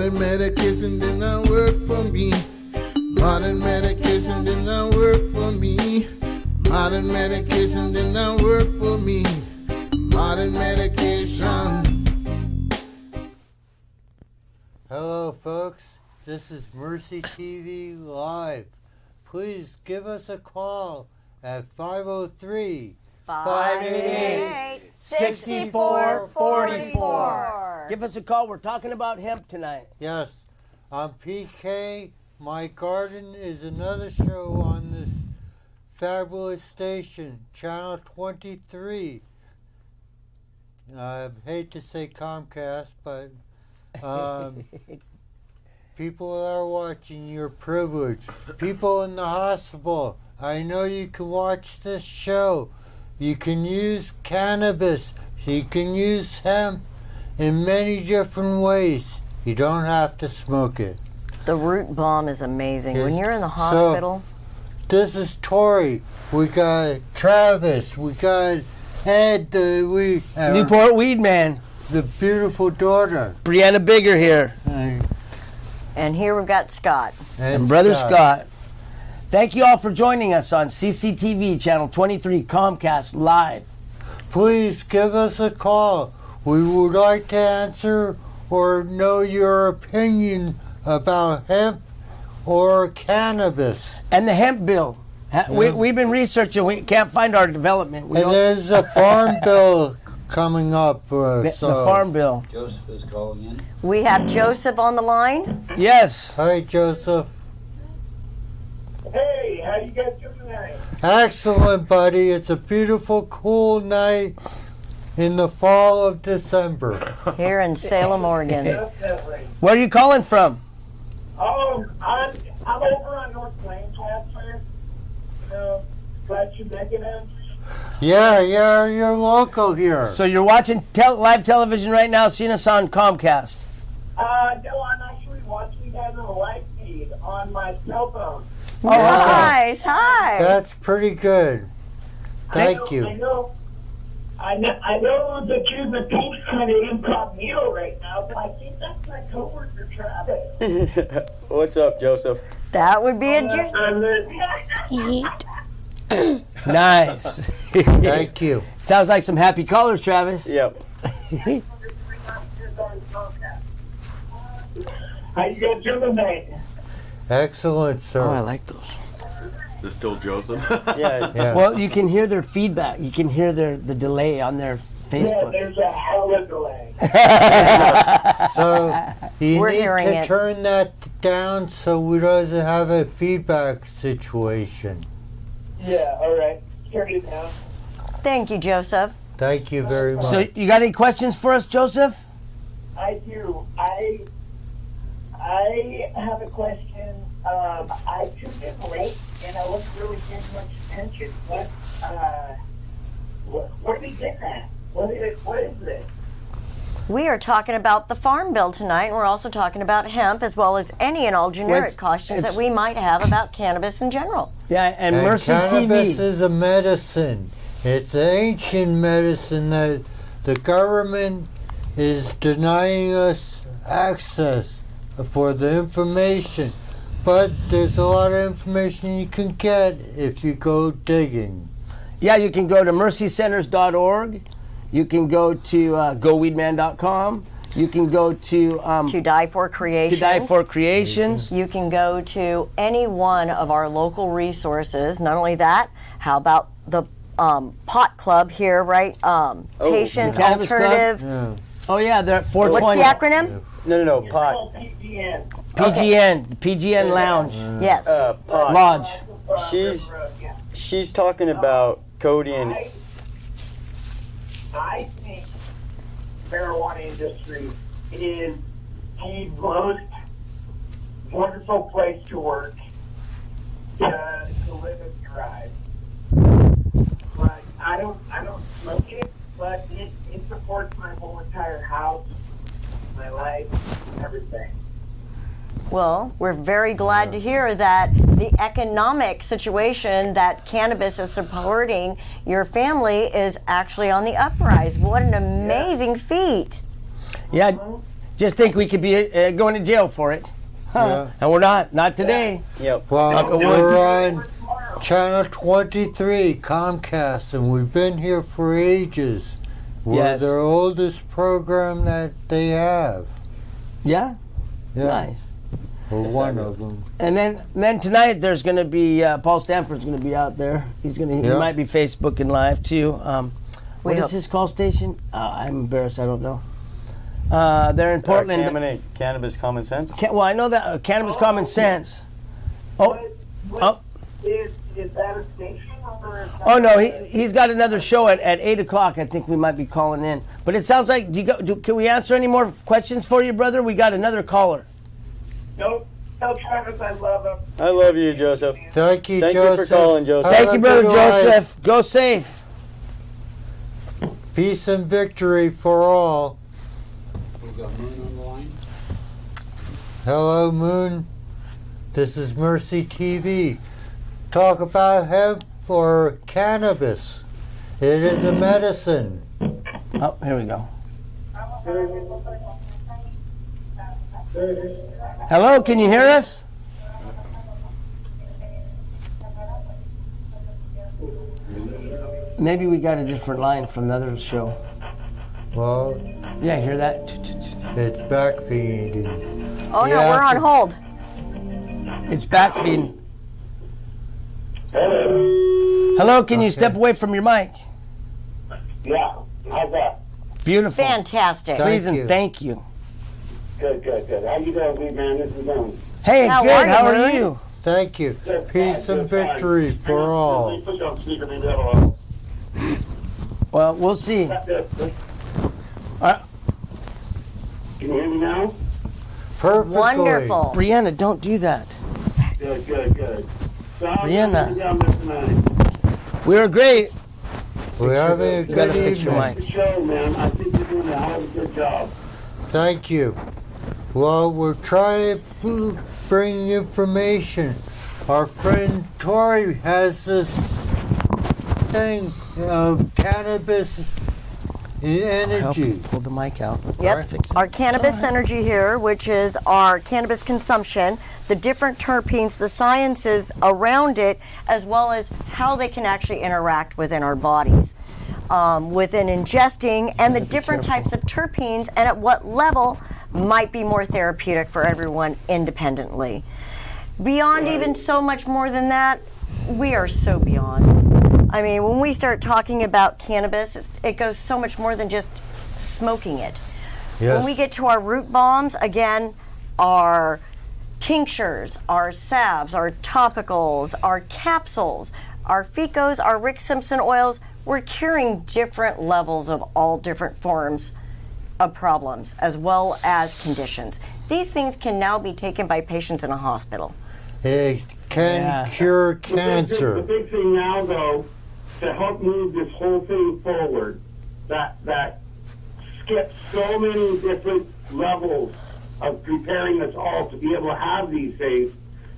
Modern medication did not work for me. Modern medication did not work for me. Modern medication did not work for me. Modern medication. Hello, folks. This is Mercy TV Live. Please give us a call at 503-588-6444. Give us a call. We're talking about hemp tonight. Yes, I'm PK. My Garden is another show on this fabulous station, Channel 23. I hate to say Comcast, but people that are watching, you're privileged. People in the hospital, I know you can watch this show. You can use cannabis. You can use hemp in many different ways. You don't have to smoke it. The root balm is amazing. Yes. When you're in the hospital. So, this is Tori. We got Travis. We got Ed. Newport Weedman. The beautiful daughter. Brianna Bigger here. And here we've got Scott. And Brother Scott. Thank you all for joining us on CCTV Channel 23 Comcast Live. Please give us a call. We would like to answer or know your opinion about hemp or cannabis. And the hemp bill. We've been researching. We can't find our development. And there's a farm bill coming up. The farm bill. Joseph is calling in. We have Joseph on the line. Yes. Hi, Joseph. Hey, how you guys doing tonight? Excellent, buddy. It's a beautiful, cool night in the fall of December. Here in Salem, Oregon. Definitely. Where are you calling from? I'm over on North Lancaster. Glad you're making it. Yeah, you're local here. So you're watching live television right now, seeing us on Comcast. No, I'm actually watching that on a live feed on my cell phone. Oh, nice. Hi. That's pretty good. Thank you. I know that you're the pink kind of incognito right now, but I think that's my coworker Travis. What's up, Joseph? That would be a Nice. Thank you. Sounds like some happy callers, Travis. Yep. How you guys doing tonight? Excellent, sir. Oh, I like those. Is this still Joseph? Yeah. Well, you can hear their feedback. You can hear the delay on their Yeah, Facebook. there's a hell of a delay. So you We're need hearing to it. turn that down so we doesn't have a feedback situation. Yeah, all right. Turn it down. Thank you, Joseph. Thank you very much. So you got any questions for us, Joseph? I do. I have a question. I tuned in late and I wasn't really paying much attention. What are we getting at? What is this? We are talking about the Farm Bill tonight, and we're also talking about hemp, as well as any and all generic questions that we might have about cannabis in general. Yeah, and Mercy cannabis TV. is a medicine. It's ancient medicine that the government is denying us access for the information. But there's a lot of information you can get if you go digging. Yeah, you can go to mercycenters.org. You can go to goweedman.com. You can go to To Die For Creations. To Die For Creations. You can go to any one of our local resources. Not only that, how about the pot club here, right? Patient Cannabis Club? Alternative. Yeah. Oh yeah, they're at 420. What's the acronym? No, It's pot. called PGN. PGN, the PGN Lounge, Yes. Pot. Lodge. She's talking about codeine. I think marijuana industry is the most wonderful place to work, to live and thrive. But I don't smoke it, but it supports my whole entire house, my life, everything. Well, we're very glad to hear that the economic situation that cannabis is supporting your family is actually on the uprise. What an amazing feat. Yeah, Just think we could be going to jail for it. Yeah. And we're not today. Yep. Well, Knock on we're on channel 23, Comcast, and we've been here for ages. We're Yes. their oldest program that they have. Yeah? Yeah, Nice. we're one of them. And then tonight there's going to be Paul Stanford's going to be out there. He Yeah. might be Facebooking live too. What is hope- his call station? I'm embarrassed. I don't know. They're in Portland. Contaminate cannabis common sense. Well, I know that Cannabis Common Sense. Oh, oh, Is that a station or is that oh no, he's got another show at 8 o'clock. I think we might be calling in. But it sounds like, can we answer any more questions for you, brother? We got another caller. Nope. Tell Travis I love him. I love you, Joseph. Thank you, Thank you Joseph. for calling, Joseph. Have Thank a you, brother good life. Joseph. Go safe. Peace and victory for all. We've got Moon on the line. Hello, Moon. This is Mercy TV. Talk about hemp or cannabis. It is a medicine. Oh, here we go. Hello, can you hear us? Maybe we got a different line from the other show. Well, Yeah, hear that? it's back feeding. Oh, no, Yeah. we're on hold. It's back feeding. Hello, can you step away from your mic? Yeah. How's that? Beautiful. Fantastic. Thank Please and you. thank you. Good. How you doing, Weedman? This is Hey, How good. are you, How are Moon? you? Thank you. Peace and victory for all. Put you on speaker, maybe that'll Well, we'll see. help. Uh, Can you hear me now? Perfectly. Wonderful. Brianna, don't do that. Good. So how's Brianna. everything down there tonight? We were great. We're having a You gotta good fix your evening. mic. Good show, man. I think you're doing a hell of a good job. Thank you. Well, we're trying to bring information. Our friend Tori has this thing of cannabis Help you energy. pull the mic out. Yep. Fix it. Our cannabis energy here, which is our cannabis consumption, the different terpenes, the sciences around it, as well as how they can actually interact within our bodies. Within ingesting and the different types of terpenes and at what level might be more therapeutic for everyone independently. Beyond even so much more than that, we are so beyond. I mean, when we start talking about cannabis, it goes so much more than just smoking it. Yes. When we get to our root bombs, again, our tinctures, our salves, our topicals, our capsules, our ficos, our Rick Simpson oils, we're curing different levels of all different forms of problems as well as conditions. These things can now be taken by patients in a hospital. It can Yeah. cure The cancer. big thing now, though, to help move this whole thing forward, that skips so many different levels of preparing us all to be able to have these things,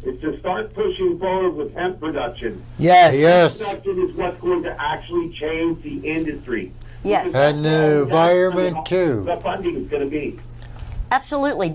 is to start pushing forward with hemp production. Yes. Yes. Production is what's going to actually change the industry. Yes. And the environment too. The funding is going to be. Absolutely.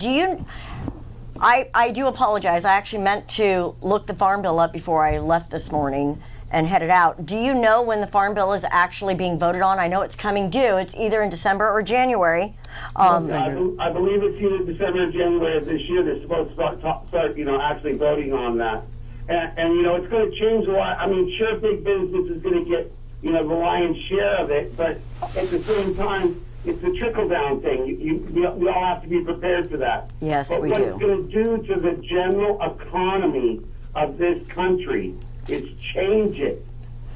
I do apologize. I actually meant to look the Farm Bill up before I left this morning and headed out. Do you know when the Farm Bill is actually being voted on? I know it's coming due. It's either in December or January. I believe it's either December or January of this year. They're supposed to start actually voting on that. And it's going to change a lot. I mean, sure, big business is going to get, the lion's share of it, but at the same time, it's a trickle-down thing. We all have to be prepared for that. Yes, but we what do. it's going to do to the general economy of this country is change it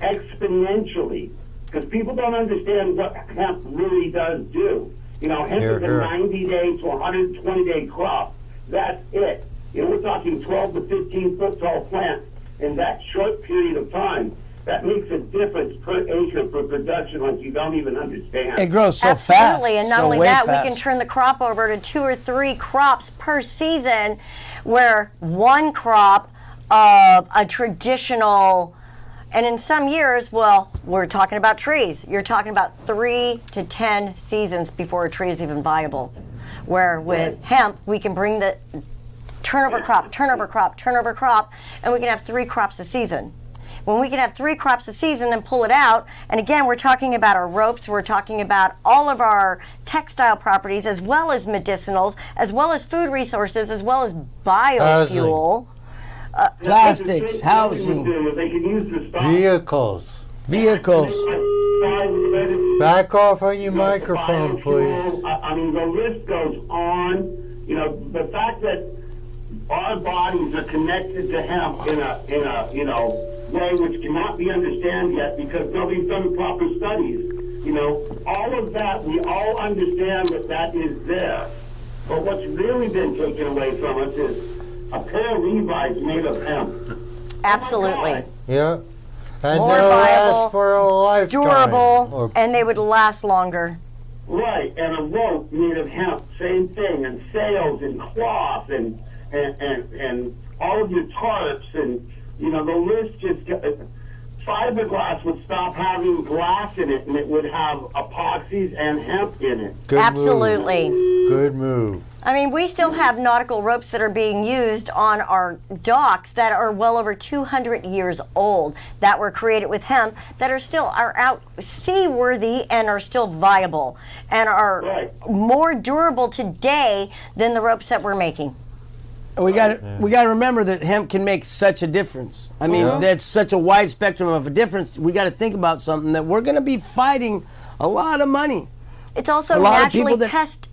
exponentially. Because people don't understand what hemp really does do. Hemp Here, is a here. 90-day to 120-day crop. That's it. We're talking 12 to 15 foot tall plants in that short period of time. That makes a difference per acre for production like you don't even understand. It grows so fast. Absolutely, and not So only way that, fast. we can turn the crop over to 2 or 3 crops per season, where one crop of a traditional, and in some years, well, we're talking about trees. You're talking about 3 to 10 seasons before a tree is even viable. Where with hemp, we can bring the turnover crop, and we can have 3 crops a season. When we can have 3 crops a season and pull it out, and again, we're talking about our ropes, we're talking about all of our textile properties, as well as medicinals, as well as food resources, as well as biofuel. Plastics, housing, They can use the stock. Vehicles. Back off on your microphone, please. I mean, the list goes on. You know, the fact that our bodies are connected to hemp in a way which cannot be understood yet because nobody's done proper studies. You know, all of that, we all understand that is there. But what's really been taken away from us is a pair of Levi's made of hemp. Absolutely. Yeah. And More they'll viable, last for a lifetime. durable, and they would last longer. Right, and a rope made of hemp, same thing, and sails and cloth and all of your tarps and, you know, the list just fiberglass would stop having glass in it and it would have epoxies and hemp in it. Good Absolutely. Move. Good move. I mean, we still have nautical ropes that are being used on our docks that are well over 200 years old that were created with hemp that are out seaworthy and are still viable and are more durable today than the ropes that we're making. we got to remember that hemp can make such a difference. I mean, that's such a wide spectrum of a difference. We got to think about something that we're going to be fighting a lot of money. It's also naturally pest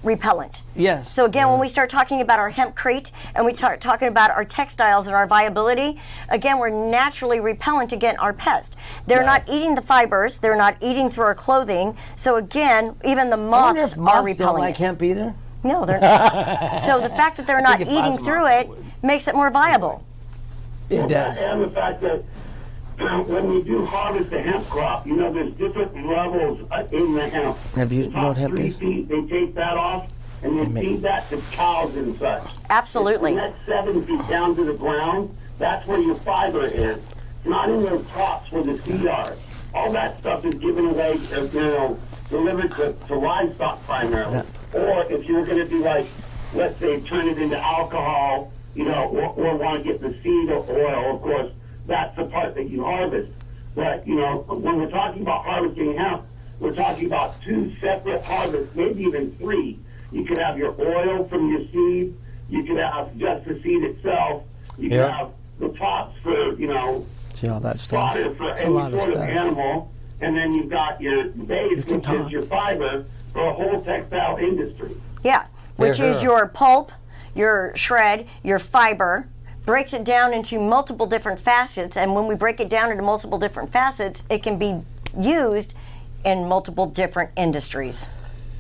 repellent. Yes. So again, when we start talking about our hempcrete and we start talking about our textiles and our viability, again, we're naturally repellent against our pest. They're not eating the fibers. They're not eating through our clothing. So again, even the moths are repelling don't like hemp either. No, they're not. So the fact that they're not eating through it makes it more viable. It does. And the fact that when we do harvest the hemp crop, you know, there's different levels in the hemp. Have you know what hemp is? 3 feet, they take that off and they feed that to cows and such. Absolutely. The next 7 feet down to the ground, that's where your fiber is. Not in those crops where the seed are. All that stuff is given away, delivered to livestock primarily. Or if you were going to do like, let's say, turn it into alcohol, or want to get the seed oil, of course, that's the part that you harvest. But, when we're talking about harvesting hemp, we're talking about 2 separate harvests, maybe even 3. You could have your oil from your seed. You could have just the seed itself. You could have the tops for, see all that stuff. fodder for It's a any lot of sort of stuff. animal. And then you've got your base, which is your fiber for a whole textile industry. Yeah, which is your pulp, your shred, your fiber, breaks it down into multiple different facets, and when we break it down into multiple different facets, it can be used in multiple different industries.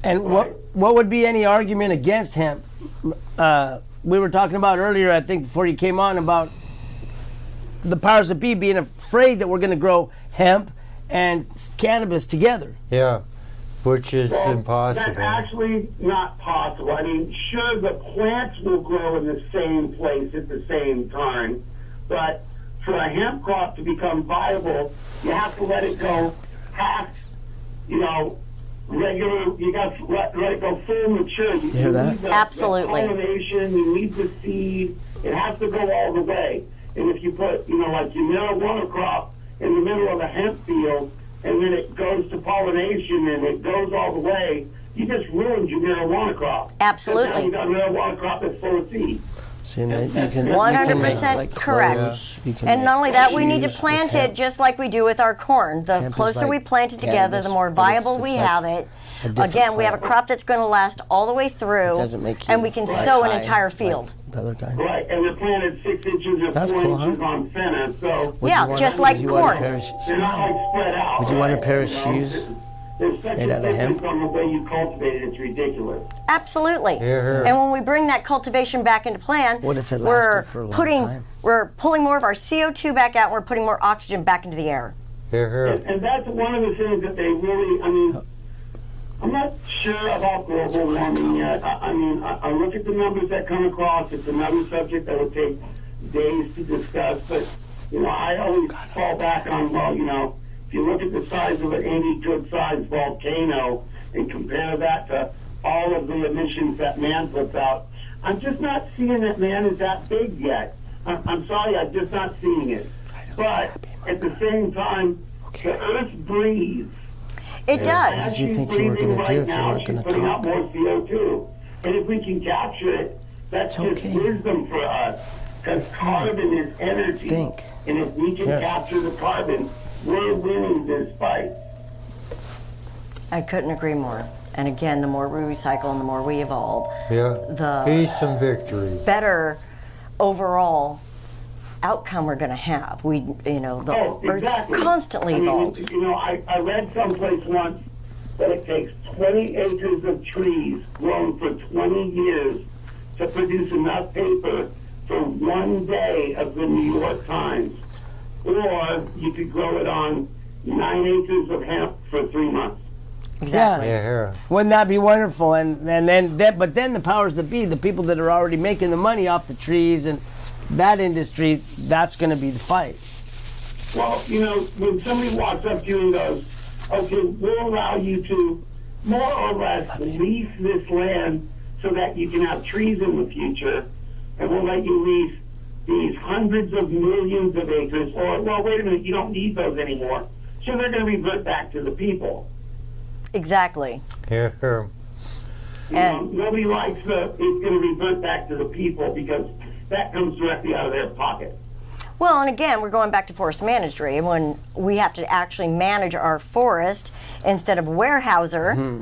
And what would be any argument against hemp? We were talking about earlier, I think, before you came on, about the powers that be being afraid that we're going to grow hemp and cannabis together. Yeah, which is impossible. That's actually not possible. I mean, sure, the plants will grow in the same place at the same time, but for a hemp crop to become viable, you have to let it go past, regular, you got to let it go full mature. You hear that? Need Absolutely. the pollination, you need the seed, it has to go all the way. And if you put, like your marijuana crop in the middle of a hemp field, and then it goes to pollination and it goes all the way, you just ruined your marijuana crop. Absolutely. Now you got a marijuana crop that's full of seed. See, you can 100% correct. And not only that, we need to plant it just like we do with our corn. The closer we plant it together, the more viable we have it. Again, we have a crop that's going to last all the way through, and we can sow an entire field. The other guy. Right, and they're planted 6 inches or 4 inches on center, so Yeah, just like corn. they're not like spread out. Would you want a right? pair of shoes There's such made a out of hemp? difference on the way you cultivate it, it's ridiculous. Absolutely. Here. And when we bring that cultivation back into plan, What if it we're lasted for a long time? We're pulling more of our CO2 back out, and we're putting more oxygen back into the air. And that's one of the things that they really, I'm not sure about global warming yet. I look at the numbers that come across. It's another subject that would take days to discuss. But, I always fall back on, if you look at the size of any good-sized volcano and compare that to all of the emissions that man puts out. I'm just not seeing that man is that big yet. I'm sorry, I'm just not seeing it. But at the same time, the Earth breathes. It does. What did you think you were going to do if you weren't going to putting out talk? more CO2. And if we can capture it, that's just okay. wisdom for us. Because carbon is energy. Think. And if we can Yes. capture the carbon, we're winning this fight. I couldn't agree more. And again, the more we recycle and the more we evolve, Yeah. the Peace and victory. better overall outcome we're going to have. The Earth Exactly. constantly I mean, evolves. I read someplace once that it takes 20 acres of trees grown for 20 years to produce enough paper for one day of the New York Times. Or you could grow it on 9 acres of hemp for 3 months. Exactly. Yeah, here. Wouldn't that be wonderful? And then but then the powers that be, the people that are already making the money off the trees and that industry, that's going to be the fight. Well, when somebody walks up to you and goes, okay, we'll allow you to more or less lease this land so that you can have trees in the future, and we'll let you lease these hundreds of millions of acres, or, well, wait a minute, you don't need those anymore. So they're going to revert back to the people. Exactly. Here, here. Nobody likes it's going to revert back to the people because that comes directly out of their pocket. Well, and again, we're going back to forest management. When we have to actually manage our forest instead of warehouser,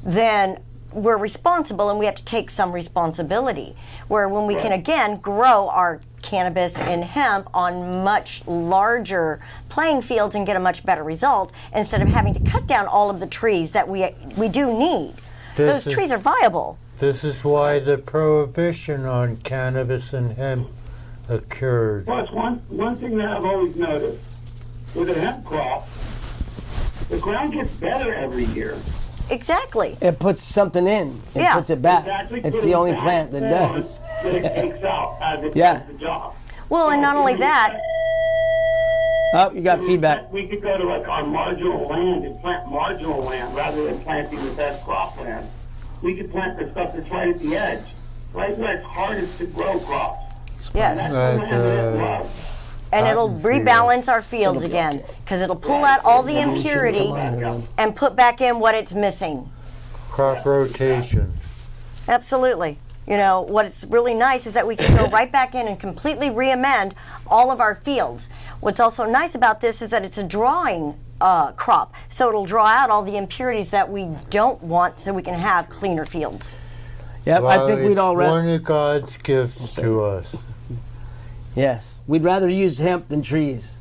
then we're responsible and we have to take some responsibility. Where when we can, again, grow our cannabis and hemp on much larger playing fields and get a much better result instead of having to cut down all of the trees that we do need. Those trees are viable. This is why the prohibition on cannabis and hemp occurred. Plus, one thing that I've always noticed with a hemp crop, the ground gets better every year. Exactly. It puts something in. It Yeah. puts it back. Exactly, It's putting the only back plant that form does. that it takes out as it Yeah. does the job. Well, and not only that, Oh, you got feedback. We could go to like our marginal land and plant marginal land rather than planting the best cropland. We could plant the stuff that's right at the edge, right where it's hardest to grow crops. yes. That's Right, the land that it loves. And it'll Cotton fields. rebalance our fields again because it'll pull out all the impurity and put back in what it's missing. Crop rotation. Absolutely. What's really nice is that we can go right back in and completely re-amend all of our fields. What's also nice about this is that it's a drawing crop, so it'll draw out all the impurities that we don't want so we can have cleaner fields. Yep, Well, I think we'd it's all one of God's gifts to us. Yes, we'd rather use hemp than trees.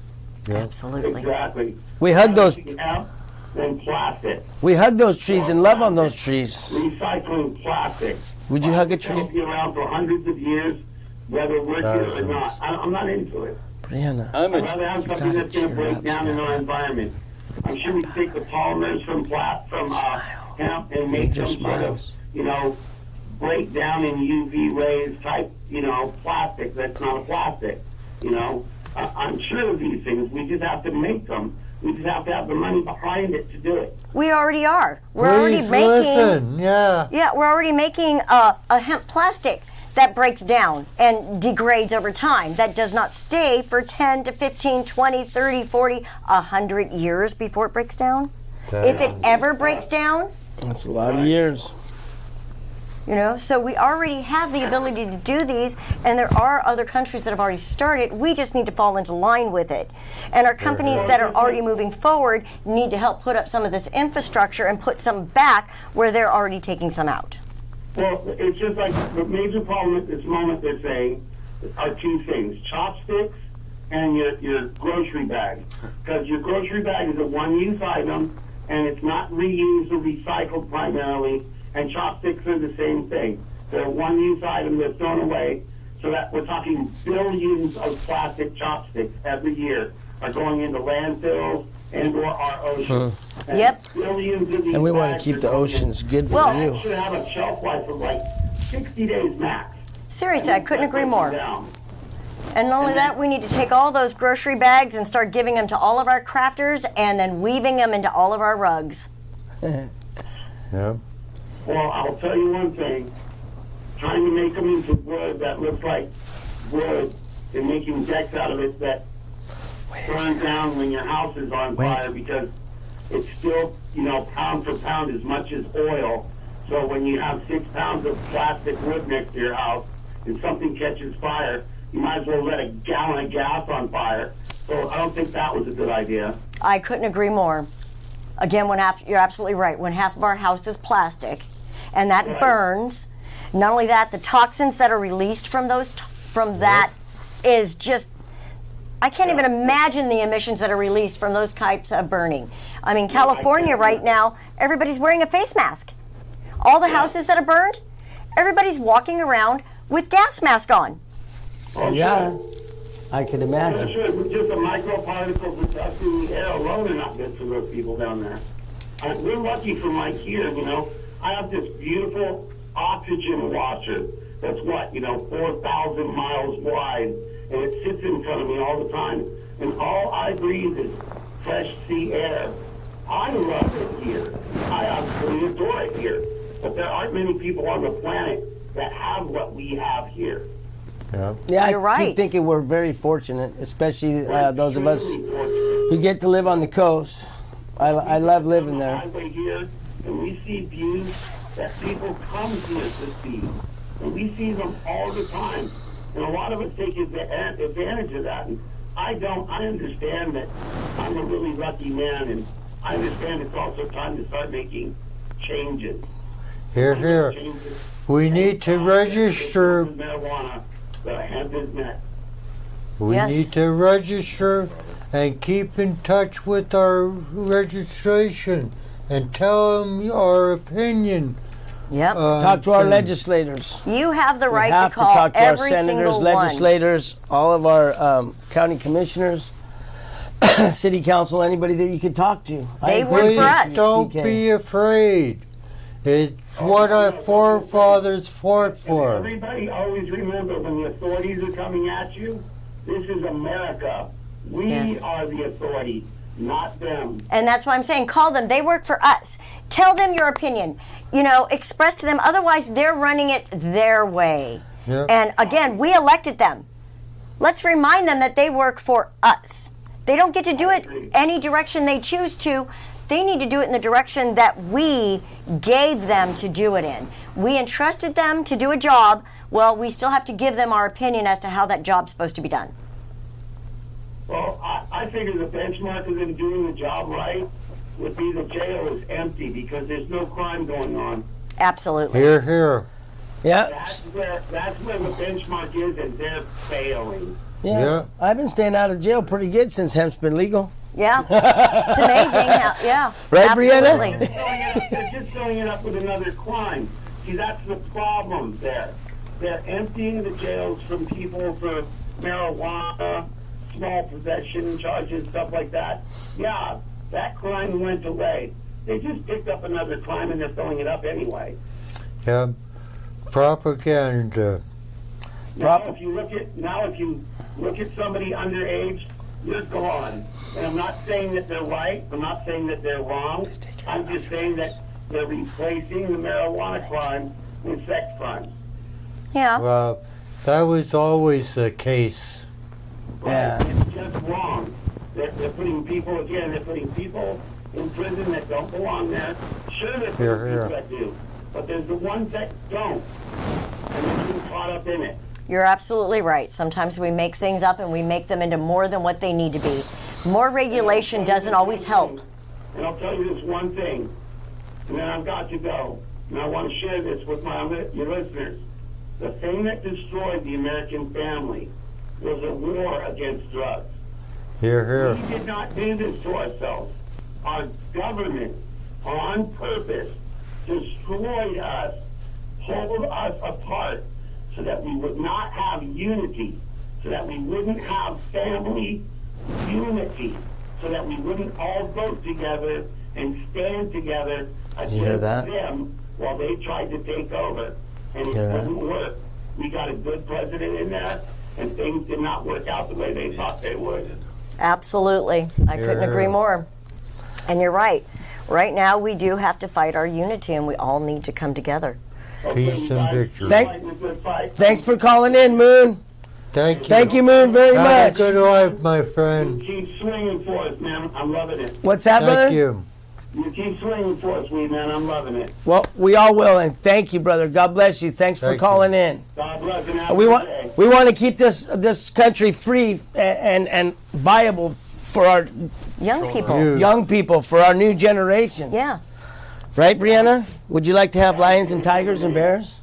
Absolutely. Exactly. We hug those. Hemp than plastic. We hug those trees and love on those trees. Recycling plastic. Would you hug a Plastic will tree, be around for hundreds of years, whether we're here or Thousands. not. I'm not into it. Brianna? I'm I'd rather have something gotta that's going to cheer break up, down in Smile. our environment. I'm sure we take the polymers from hemp and make Major some sort of, smiles. break down in UV rays type, plastic that's not a plastic. I'm sure of these things. We just have to make them. We just have to have the money behind it to do it. We already are. We're Please already making. listen. Yeah. Yeah, we're already making a hemp plastic that breaks down and degrades over time. That does not stay for 10 to 15, 20, 30, 40, 100 years before it breaks down. If it ever breaks down, That's a lot of years. so we already have the ability to do these, and there are other countries that have already started. We just need to fall into line with it. And our companies that are already moving forward need to help put up some of this infrastructure and put some back where they're already taking some out. Well, it's just like the major problem at this moment, they're saying, are two things: chopsticks and your grocery bag. Because your grocery bag is a one-use item, and it's not reused or recycled primarily. And chopsticks are the same thing. They're a one-use item that's thrown away. So that we're talking billions of plastic chopsticks every year are going into landfills and or our oceans. And Yep. Billions of these And we want to bags keep are the going oceans good for Well, in. you. That should have a shelf life of like 60 days max. Seriously, I couldn't agree more. Down. And not only that, we need to take all those grocery bags and start giving them to all of our crafters and then weaving them into all of our rugs. Yeah. Well, I'll tell you one thing. Trying to make them into wood that looks like wood and making decks out of it that burn down when your house is on fire, because it's still, pound for pound as much as oil. So when you have 6 pounds of plastic wood next to your house and something catches fire, you might as well let a gallon of gas on fire. So I don't think that was a good idea. I couldn't agree more. Again, you're absolutely right. When half of our house is plastic, and that burns, not only that, the toxins that are released from that is just, I can't even imagine the emissions that are released from those types of burning. I mean, California right now, everybody's wearing a face mask. All the houses that are burned, everybody's walking around with gas mask on. Yeah, I can imagine. Sure, just the microparticles and stuff in the air alone are not good for those people down there. We're lucky from here, I have this beautiful oxygen washer that's 4,000 miles wide, and it sits in front of me all the time. And all I breathe is fresh sea air. I love it here. I absolutely adore it here. But there aren't many people on the planet that have what we have here. Yeah, You're I right. keep thinking we're very fortunate, especially those of us who get to live on the coast. I love living there. Highway here, and we see views that people come here to see, and we see them all the time. And a lot of us take advantage of that. And I don't. I understand that I'm a really lucky man, and I understand it's also time to start making changes. Here. We need to register. Marijuana that hemp is net. We Yes. need to register and keep in touch with our registration and tell them our opinion. Yep. Talk to our legislators. You have the We right have to call talk to our every senators, single one. legislators, all of our county commissioners, city council, anybody that you can talk to. They work Please for us. don't be afraid. It's what our forefathers fought for. Everybody always remember, when the authorities are coming at you, this is America. We Yes. are the authority, not them. And that's why I'm saying call them. They work for us. Tell them your opinion. Express to them. Otherwise, they're running it their way. Yeah. And again, we elected them. Let's remind them that they work for us. They don't get to do it any direction they choose to. They need to do it in the direction that we gave them to do it in. We entrusted them to do a job. Well, we still have to give them our opinion as to how that job's supposed to be done. Well, I figure the benchmark of them doing the job right would be the jail is empty because there's no crime going on. Absolutely. Here. Yeah. That's where the benchmark is, and they're failing. Yeah. I've been staying out of jail pretty good since hemp's been legal. Yeah. It's amazing how, yeah. Right, absolutely. Brianna? They're just filling it up with another crime. See, that's the problem there. They're emptying the jails from people for marijuana, small possession charges, stuff like that. Yeah, that crime went away. They just picked up another crime and they're filling it up anyway. Yeah. Propaganda. Now, if you look at somebody underage, you're gone. And I'm not saying that they're right. I'm not saying that they're wrong. I'm just saying that they're replacing the marijuana crime with sex crimes. Yeah. Well, that was always the case. Yeah. It's just wrong. They're putting people in prison that don't belong there. Sure, there's people that do. But there's the ones that don't. And they're getting caught up in it. You're absolutely right. Sometimes we make things up and we make them into more than what they need to be. More regulation doesn't always help. And I'll tell you this one thing, and then I've got to go. And I want to share this with your listeners. The thing that destroyed the American family was a war against drugs. Here. We did not do this to ourselves. Our government, on purpose, destroyed us, pulled us apart, so that we would not have unity, so that we wouldn't have family unity, so that we wouldn't all vote together and stand together against them while they tried to take over. And it didn't work. We got a good president in there, and things did not work out the way they thought they would. Absolutely. I couldn't agree more. And you're right. right now we do have to fight our unity, and we all need to come together. Peace and victory. Thanks for calling in, Moon. Thank you. Thank you, Moon, very Have much. a good life, my friend. Keep swinging for us, man. I'm loving it. What's that, brother? Thank you. You keep swinging for us, Weedman. I'm loving it. Well, we all will, and thank you, brother. God bless you. Thanks for Thank calling in. God bless and have We a want good day. we want to keep this country free and viable for our Young people. You. young people, for our new generation. Yeah. Right, Brianna? Would you like to have lions and tigers and bears?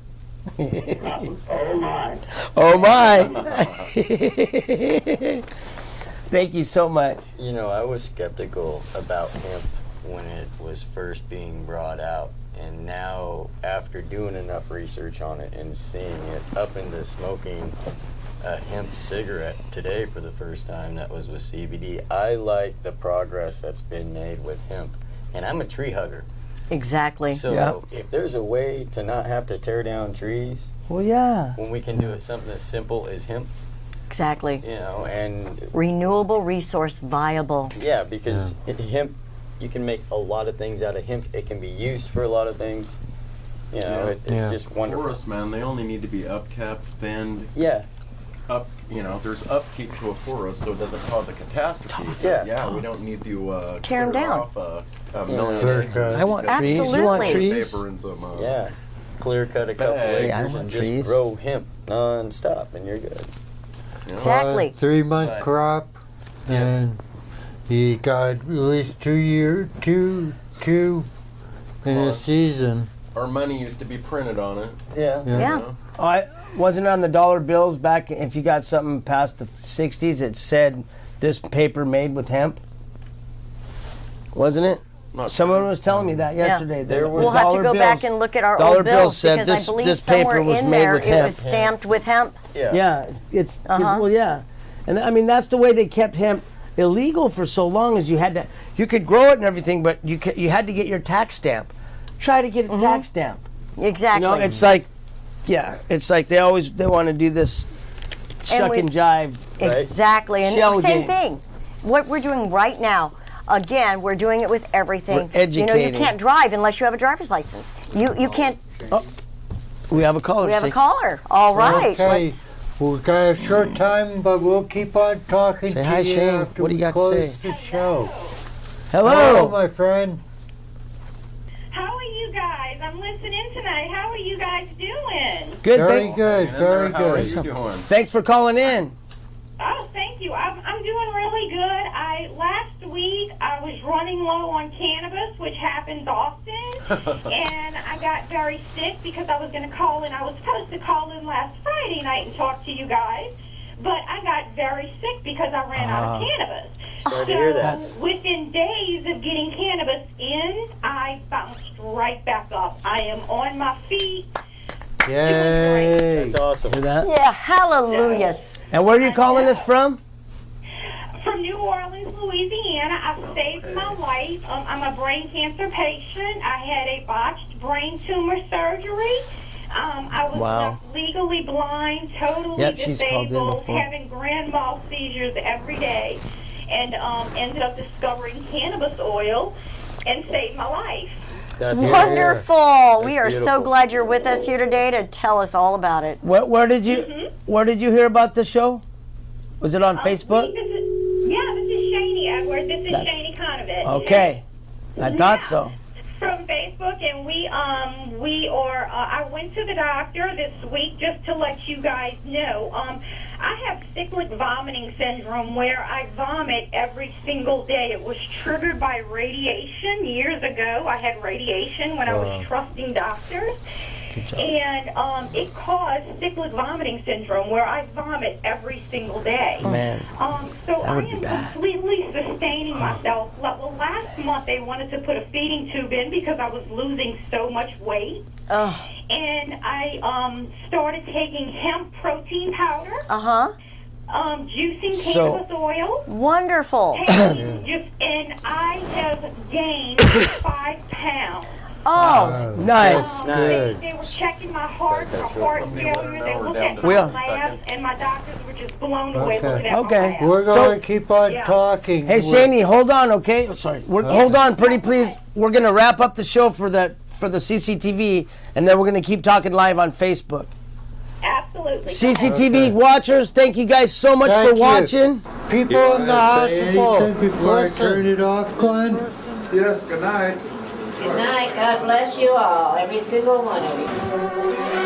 Oh, my. Oh my! Thank you so much. You know, I was skeptical about hemp when it was first being brought out. And now, after doing enough research on it and seeing it up into smoking a hemp cigarette today for the first time that was with CBD, I like the progress that's been made with hemp. And I'm a tree hugger. Exactly. So Yeah. if there's a way to not have to tear down trees, Well, yeah. when we can do it something as simple as hemp, Exactly. you know, and Renewable resource viable. yeah, because hemp, you can make a lot of things out of hemp. It can be used for a lot of things. You know, Yeah. it's Yeah. just wonderful. Forests, man, they only need to be upkept, thinned, Yeah, there's upkeep to a forest so it doesn't cause a catastrophe. Yeah. Yeah, we don't need to Tear 'em clear down. off a million Clear acres cut. I want trees. You want Absolutely. trees? paper and some yeah. Clear cut a couple Hey, I acres want and just trees. grow hemp non-stop and you're good. Exactly. 3-month Right. crop, and you got at least 2 years, two in a Well, season. our money used to be printed on it. Yeah. Yeah. Yeah. Oh, I wasn't on the dollar bills back. If you got something past the 60s, it said this paper made with hemp. Wasn't it? Not Someone was telling me that yesterday. that There were- We'll have to dollar go back bills- and look at our dollar old bills bills said because this- I believe this paper somewhere was in made there with it hemp. was stamped with hemp. Yeah. Yeah, it's Uh-huh. well, yeah, and I mean that's the way they kept hemp illegal for so long. Is you could grow it and everything, but you had to get your tax stamp. Try to get a tax stamp. Exactly. You know, it's like, yeah, it's like they want to do this shuck we- and jive. Right. Exactly. And Shell same game. thing. What we're doing right now, again, we're doing it with everything. We're educating. You know, you can't drive unless you have a driver's license. You can't. We have a caller. We have a see? caller. All right. Okay, Let's- we've got a short time, but we'll keep on talking Say to hi, you Shane. after What do you we got to close say? the show. Hello. Hello, my friend. How are you guys? I'm listening tonight. How are you guys doing? Good. Very good, very How are good. you doing? Thanks for calling in. Oh, thank you. I'm doing really good. Last week I was running low on cannabis, which happens often, and I got very sick because I was going to call in. I was supposed to call in last Friday night and talk to you guys, but I got very sick because I ran out of cannabis. Sorry to hear that. So within days of getting cannabis in, I bounced right back up. I am on my feet. Yay. That's awesome. Hear that? Yeah. Hallelujah. And where are you calling us from? From New Orleans, Louisiana. I saved my life. I'm a brain cancer patient. I had a botched brain tumor surgery. I was Wow. left legally blind, totally Yep, she's called in disabled, before. having grand mal seizures every day, and ended up discovering cannabis oil and saved my life. That's Wonderful. We are so beautiful. glad you're with us here today to tell us all about it. Where did you hear about the show? Was it on Facebook? This is Shani Edward. This is That's- Shani Conover. Okay, I thought so. From Facebook, and we are. I went to the doctor this week just to let you guys know. I have cyclic vomiting syndrome where I vomit every single day. It was triggered by radiation years ago. I had radiation when I was trusting doctors. And it caused cyclic vomiting syndrome where I vomit every single day. Man, So I would be am bad. completely sustaining myself. Well, last month they wanted to put a feeding tube in because I was losing so much weight. Oh. And I started taking hemp protein powder, juicing So- cannabis oil. Wonderful. And I have gained 5 pounds. Oh. nice. Good. They were checking my heart for heart failure. They looked at We my are- labs, and my doctors were just blown away Okay. looking at Okay. my labs. We're going So- to keep on Yeah. talking. Hey, Shani, hold on, okay? Sorry. Hold on, pretty please. we're gonna wrap up the show for the CCTV, and then we're gonna keep talking live on Facebook. Absolutely. CCTV watchers, thank you guys so much Thank for you. watching. People in the hospital. Anything before I turn it off, Glenn? Yes, good night. Good night. God bless you all, every single one of you.